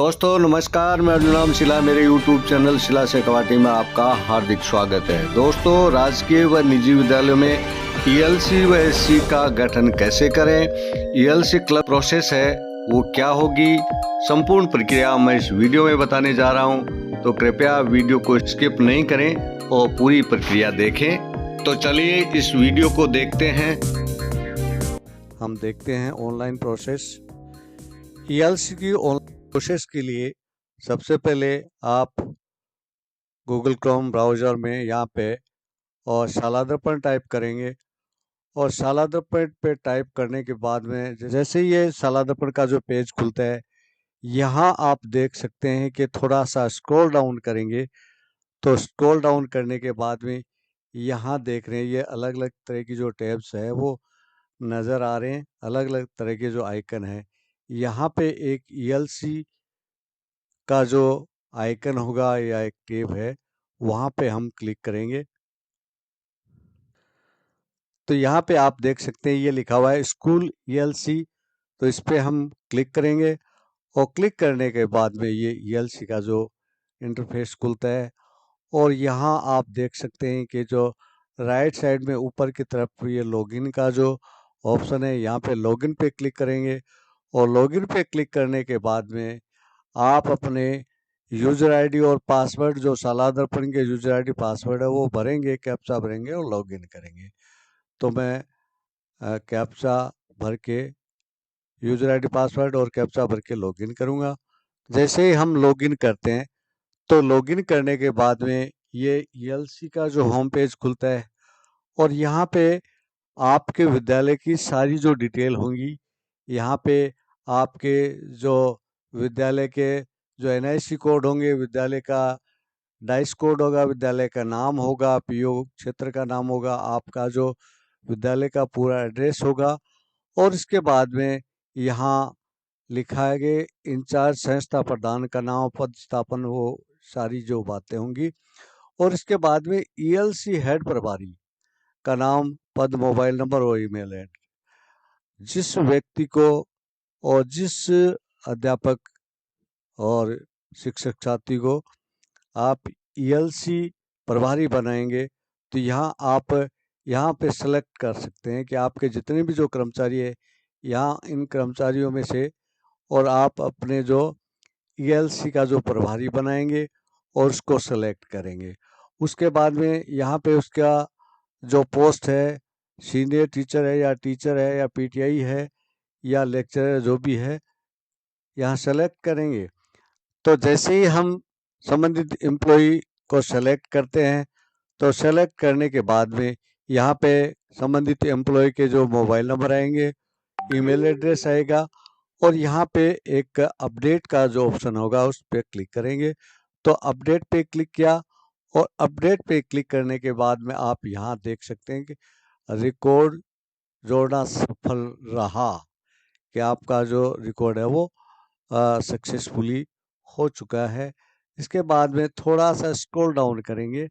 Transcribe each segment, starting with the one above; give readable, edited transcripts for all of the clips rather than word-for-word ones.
दोस्तों नमस्कार, मैं अर्जुन शिला। मेरे YouTube चैनल शिला शेखावटी में आपका हार्दिक स्वागत है। दोस्तों, राजकीय व निजी विद्यालयों में ELC व SC का गठन कैसे करें, ELC क्लब प्रोसेस है वो क्या होगी, संपूर्ण प्रक्रिया मैं इस वीडियो में बताने जा रहा हूं। तो कृपया वीडियो को स्किप नहीं करें और पूरी प्रक्रिया देखें। तो चलिए इस वीडियो को देखते हैं। हम देखते हैं ऑनलाइन प्रोसेस। ELC की ऑनलाइन प्रोसेस के लिए सबसे पहले आप गूगल क्रोम ब्राउज़र में यहाँ पे और शाला दर्पण टाइप करेंगे और शाला दर्पण पे टाइप करने के बाद में जैसे ये शाला दर्पण का जो पेज खुलता है, यहाँ आप देख सकते हैं कि थोड़ा सा स्क्रॉल डाउन करेंगे तो स्क्रॉल डाउन करने के बाद में यहाँ देख रहे हैं ये अलग अलग तरह की जो टैब्स है वो नज़र आ रहे हैं। अलग अलग तरह के जो आइकन है, यहाँ पे एक ELC का जो आइकन होगा या एक टैब है, वहाँ पे हम क्लिक करेंगे तो यहाँ पे आप देख सकते हैं ये लिखा हुआ है स्कूल ELC। तो इस पे हम क्लिक करेंगे और क्लिक करने के बाद में ये ELC का जो इंटरफेस खुलता है और यहाँ आप देख सकते हैं कि जो राइट साइड में ऊपर की तरफ ये लॉगिन का जो ऑप्शन है, यहाँ पे लॉगिन पे क्लिक करेंगे और लॉगिन पे क्लिक करने के बाद में आप अपने यूजर आईडी और पासवर्ड जो शाला दर्पण के यूजर आईडी पासवर्ड है वो भरेंगे, कैप्चा भरेंगे और लॉगिन करेंगे। तो मैं कैप्चा भर के यूजर आईडी पासवर्ड और कैप्चा भर के लॉगिन करूँगा। जैसे ही हम लॉगिन करते हैं तो लॉगिन करने के बाद में ये ELC का जो होम पेज खुलता है और यहाँ पे आपके विद्यालय की सारी जो डिटेल होंगी, यहाँ पे आपके जो विद्यालय के जो NIC कोड होंगे, विद्यालय का डाइस कोड होगा, विद्यालय का नाम होगा, PO क्षेत्र का नाम होगा, आपका जो विद्यालय का पूरा एड्रेस होगा और इसके बाद में यहाँ लिखा है कि इंचार्ज संस्था प्रधान का नाम, पद स्थापन, वो सारी जो बातें होंगी और इसके बाद में ELC हेड प्रभारी का नाम, पद, मोबाइल नंबर और ईमेल है। जिस व्यक्ति को और जिस अध्यापक और शिक्षक साथी को आप ELC प्रभारी बनाएंगे तो यहाँ पे सेलेक्ट कर सकते हैं कि आपके जितने भी जो कर्मचारी है, यहाँ इन कर्मचारियों में से और आप अपने जो ELC का जो प्रभारी बनाएंगे और उसको सेलेक्ट करेंगे। उसके बाद में यहाँ पे उसका जो पोस्ट है, सीनियर टीचर है या PTI है या लेक्चरर जो भी है, यहाँ सेलेक्ट करेंगे। तो जैसे ही हम संबंधित एम्प्लॉई को सेलेक्ट करते हैं तो सेलेक्ट करने के बाद में यहाँ पे संबंधित एम्प्लॉय के जो मोबाइल नंबर आएंगे, ईमेल एड्रेस आएगा और यहाँ पे एक अपडेट का जो ऑप्शन होगा उस पर क्लिक करेंगे। तो अपडेट पे क्लिक किया और अपडेट पे क्लिक करने के बाद में आप यहाँ देख सकते हैं कि रिकॉर्ड जोड़ना सफल रहा, कि आपका जो रिकॉर्ड है वो सक्सेसफुली हो चुका है। इसके बाद में थोड़ा सा स्क्रॉल डाउन करेंगे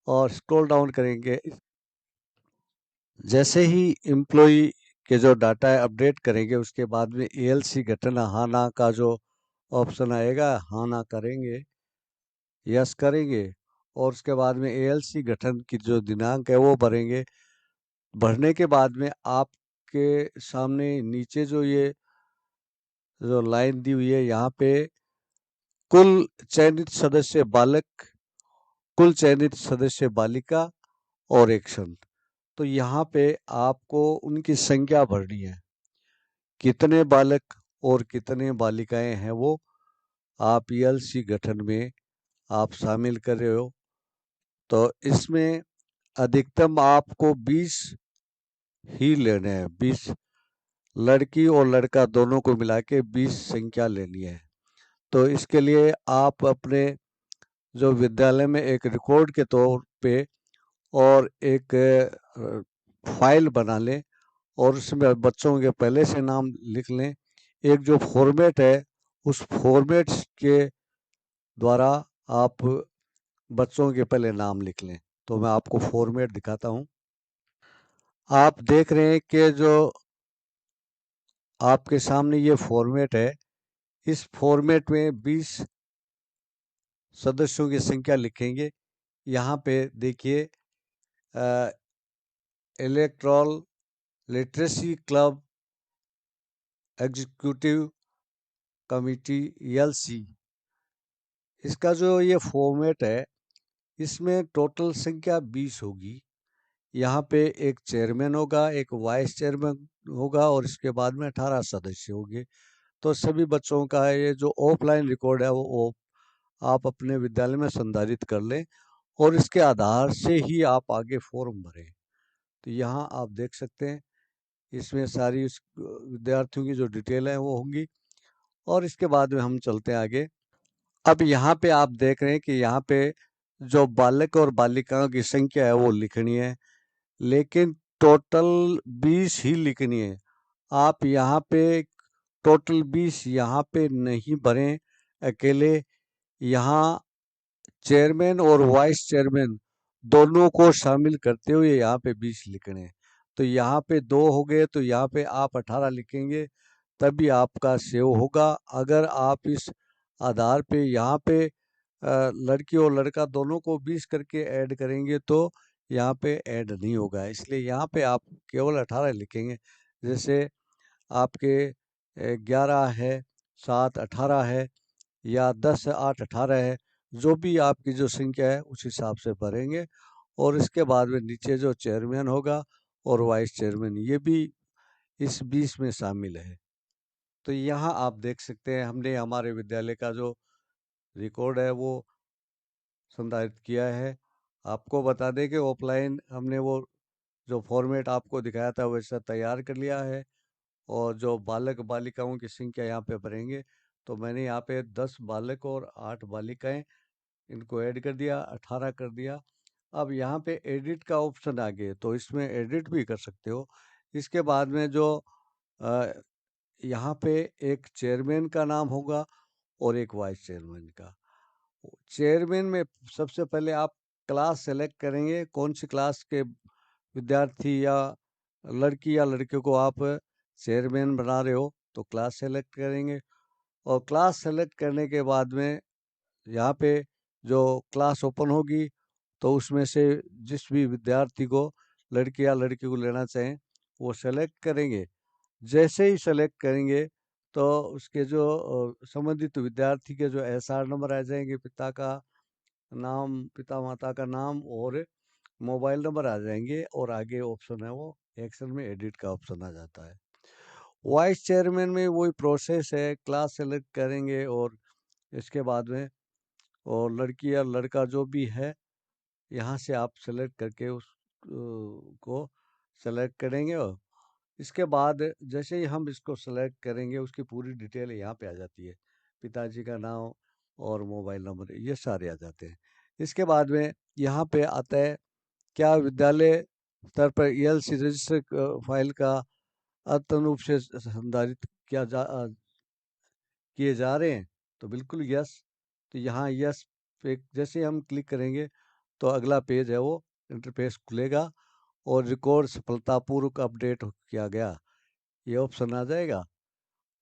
और स्क्रॉल डाउन करेंगे, जैसे ही एम्प्लॉई के जो डाटा है अपडेट करेंगे उसके बाद में ELC गठन हाँ ना का जो ऑप्शन आएगा, हाँ ना करेंगे, यस करेंगे और उसके बाद में ELC गठन की जो दिनांक है वो भरेंगे। भरने के बाद में आपके सामने नीचे जो ये जो लाइन दी हुई है, यहाँ पे कुल चयनित सदस्य बालक, कुल चयनित सदस्य बालिका और एक्शन। तो यहाँ पे आपको उनकी संख्या भरनी है, कितने बालक और कितने बालिकाएं हैं वो आप ELC गठन में आप शामिल कर रहे हो। तो इसमें अधिकतम आपको 20 ही लेने हैं, 20 लड़की और लड़का दोनों को मिला के 20 संख्या लेनी है। तो इसके लिए आप अपने जो विद्यालय में एक रिकॉर्ड के तौर पे और एक फाइल बना लें और उसमें बच्चों के पहले से नाम लिख लें। एक जो फॉर्मेट है उस फॉर्मेट के द्वारा आप बच्चों के पहले नाम लिख लें। तो मैं आपको फॉर्मेट दिखाता हूँ। आप देख रहे हैं कि जो आपके सामने ये फॉर्मेट है, इस फॉर्मेट में 20 सदस्यों की संख्या लिखेंगे। यहाँ पे देखिए electoral literacy club executive committee LC, इसका जो ये फॉर्मेट है इसमें टोटल संख्या 20 होगी। यहाँ पे एक चेयरमैन होगा, एक वाइस चेयरमैन होगा और इसके बाद में 18 सदस्य होंगे। तो सभी बच्चों का ये जो ऑफलाइन रिकॉर्ड है वो आप अपने विद्यालय में संधारित कर लें और इसके आधार से ही आप आगे फॉर्म भरें। तो यहाँ आप देख सकते हैं इसमें सारी विद्यार्थियों की जो डिटेल है वो होंगी और इसके बाद में हम चलते हैं आगे। अब यहाँ पे आप देख रहे हैं कि यहाँ पे जो बालक और बालिकाओं की संख्या है वो लिखनी है, लेकिन टोटल 20 ही लिखनी है। आप यहाँ पे टोटल 20 यहाँ पे नहीं भरें अकेले, यहाँ चेयरमैन और वाइस चेयरमैन दोनों को शामिल करते हुए यहाँ पे 20 लिखने हैं। तो यहाँ पे 2 हो गए तो यहाँ पे आप 18 लिखेंगे तभी आपका सेव होगा। अगर आप इस आधार पे यहाँ पे लड़की और लड़का दोनों को 20 करके ऐड करेंगे तो यहाँ पे ऐड नहीं होगा, इसलिए यहाँ पे आप केवल 18 लिखेंगे। जैसे आपके 11 है, 7 18 है या 10 8 18 है, जो भी आपकी जो संख्या है उस हिसाब से भरेंगे और इसके बाद में नीचे जो चेयरमैन होगा और वाइस चेयरमैन ये भी इस 20 में शामिल है। तो यहाँ आप देख सकते हैं हमने हमारे विद्यालय का जो रिकॉर्ड है वो संधारित किया है। आपको बता दें कि ऑफलाइन हमने वो जो फॉर्मेट आपको दिखाया था वैसा तैयार कर लिया है और जो बालक बालिकाओं की संख्या यहाँ पे भरेंगे तो मैंने यहाँ पे 10 बालक और 8 बालिकाएं इनको ऐड कर दिया, 18 कर दिया। अब यहाँ पे एडिट का ऑप्शन आ गया तो इसमें एडिट भी कर सकते हो। इसके बाद में जो यहाँ पे एक चेयरमैन का नाम होगा और एक वाइस चेयरमैन का। चेयरमैन में सबसे पहले आप क्लास सेलेक्ट करेंगे, कौन सी क्लास के विद्यार्थी या लड़की या लड़के को आप चेयरमैन बना रहे हो तो क्लास सेलेक्ट करेंगे और क्लास सेलेक्ट करने के बाद में यहाँ पे जो क्लास ओपन होगी तो उसमें से जिस भी विद्यार्थी को लड़के या लड़की को लेना चाहें वो सेलेक्ट करेंगे। जैसे ही सेलेक्ट करेंगे तो उसके जो संबंधित विद्यार्थी के जो एसआर नंबर आ जाएंगे, पिता का नाम, पिता माता का नाम और मोबाइल नंबर आ जाएंगे और आगे ऑप्शन है वो एक्सेल में एडिट का ऑप्शन आ जाता है। वाइस चेयरमैन में वही प्रोसेस है, क्लास सेलेक्ट करेंगे और इसके बाद में और लड़की या लड़का जो भी है यहाँ से आप सेलेक्ट करके उस को सेलेक्ट करेंगे और इसके बाद जैसे ही हम इसको सेलेक्ट करेंगे उसकी पूरी डिटेल यहाँ पे आ जाती है, पिताजी का नाम और मोबाइल नंबर ये सारे आ जाते हैं। इसके बाद में यहाँ पे आता है क्या विद्यालय स्तर पर ईएलसी रजिस्टर फाइल का अद्यतन रूप से संधारित किए जा रहे हैं, तो बिल्कुल यस। तो यहाँ यस पे जैसे हम क्लिक करेंगे तो अगला पेज है वो इंटरफेस खुलेगा और रिकॉर्ड सफलतापूर्वक अपडेट किया गया ये ऑप्शन आ जाएगा।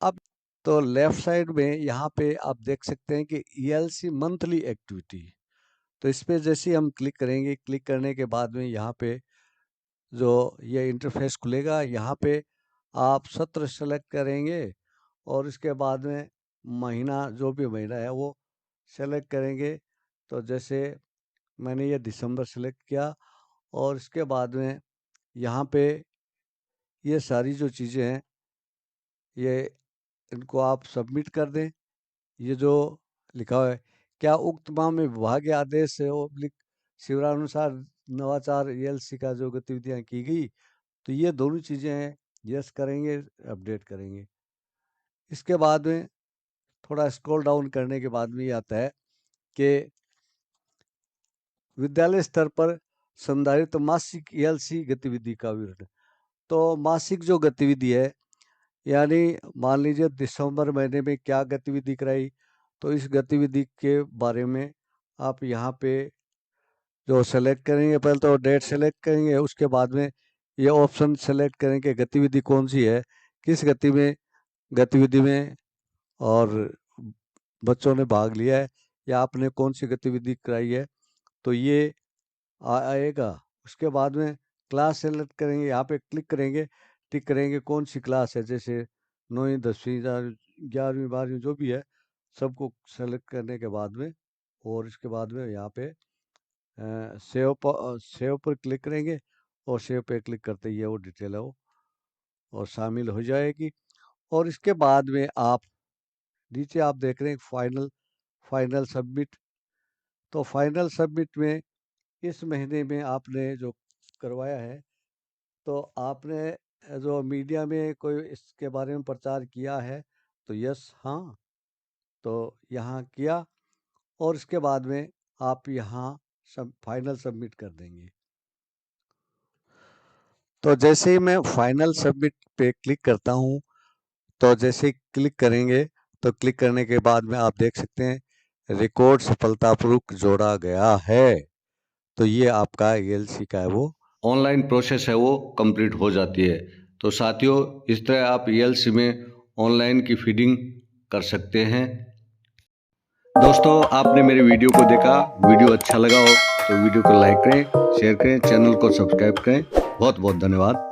अब तो लेफ्ट साइड में यहाँ पे आप देख सकते हैं कि ईएलसी मंथली एक्टिविटी, तो इस पे जैसे ही हम क्लिक करेंगे, क्लिक करने के बाद में यहाँ पे जो ये इंटरफेस खुलेगा यहाँ पे आप सत्र सेलेक्ट करेंगे और इसके बाद में महीना जो भी महीना है वो सेलेक्ट करेंगे। तो जैसे मैंने ये दिसंबर सेलेक्ट किया और इसके बाद में यहाँ पे ये सारी जो चीज़ें हैं ये इनको आप सबमिट कर दें। ये जो लिखा हुआ है क्या उक्त माह में विभागीय आदेश से ओब्लिक शिवरानुसार नवाचार एलसी का जो गतिविधियाँ की गई, तो ये दोनों चीज़ें हैं, यस करेंगे, अपडेट करेंगे। इसके बाद में थोड़ा स्क्रॉल डाउन करने के बाद में ये आता है कि विद्यालय स्तर पर संधारित मासिक एलसी गतिविधि का विवरण। तो मासिक जो गतिविधि है यानी मान लीजिए दिसंबर महीने में क्या गतिविधि कराई, तो इस गतिविधि के बारे में आप यहाँ पे जो सेलेक्ट करेंगे, पहले तो डेट सेलेक्ट करेंगे, उसके बाद में ये ऑप्शन सेलेक्ट करेंगे गतिविधि कौन सी है, किस गतिविधि में और बच्चों ने भाग लिया है या आपने कौन सी गतिविधि कराई है, तो ये आएगा। उसके बाद में क्लास सेलेक्ट करेंगे, यहाँ पे क्लिक करेंगे, टिक करेंगे कौन सी क्लास है, जैसे 9वीं 10वीं 11वीं 12वीं जो भी है सबको सेलेक्ट करने के बाद में, और इसके बाद में यहाँ पे सेव पर क्लिक करेंगे, और सेव पे क्लिक करते ही वो डिटेल है वो और शामिल हो जाएगी। और इसके बाद में आप नीचे आप देख रहे हैं फाइनल सबमिट। तो फाइनल सबमिट में इस महीने में आपने जो करवाया है, तो आपने जो मीडिया में कोई इसके बारे में प्रचार किया है, तो यस हाँ, तो यहाँ किया, और इसके बाद में आप यहाँ सब फाइनल सबमिट कर देंगे। तो जैसे ही मैं फाइनल सबमिट पे क्लिक करता हूँ, तो जैसे ही क्लिक करेंगे, तो क्लिक करने के बाद में आप देख सकते हैं रिकॉर्ड सफलतापूर्वक जोड़ा गया है। तो ये आपका ELC का है वो ऑनलाइन प्रोसेस है, वो कंप्लीट हो जाती है। तो साथियों, इस तरह आप ELC में ऑनलाइन की फीडिंग कर सकते हैं। दोस्तों, आपने मेरे वीडियो को देखा, वीडियो अच्छा लगा हो तो वीडियो को लाइक करें, शेयर करें, चैनल को सब्सक्राइब करें। बहुत बहुत धन्यवाद।